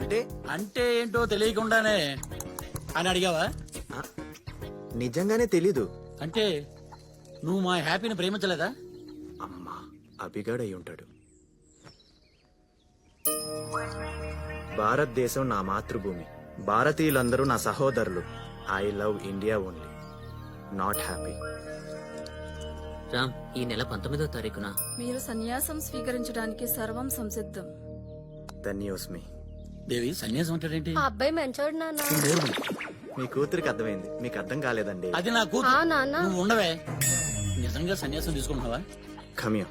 అంటే అంటే ఏంటో తెలియకుండానే అని అడిగావా? ఆ, నిజంగానే తెలీదు. అంటే నువ్వు మా హ్యాపీని ప్రేమించలేదా? అమ్మా, అభిగాడు అయి ఉంటాడు. భారతదేశం నా మాతృభూమి, భారతీయులందరూ నా సహోదరులు. I love India only, not happy. Ram, ఈ నెల 19వ తారీఖున మీరు సన్యాసం స్వీకరించడానికి సర్వం సంసిద్ధం. ద న్యూస్ మీ. దేవి సన్యాసం అంటాడేంటి? ఆ అబ్బాయి మంచోడు నాన్న. నువ్వు దేవుడు. మీ కూతురికి అర్థమైంది, మీకు అర్థం కాలేదండి. అది నా ఆ కూతురు. నాన్న నువ్వు ఉండవే. నిజంగా సన్యాసం తీసుకుంటున్నావా? కమ్యూ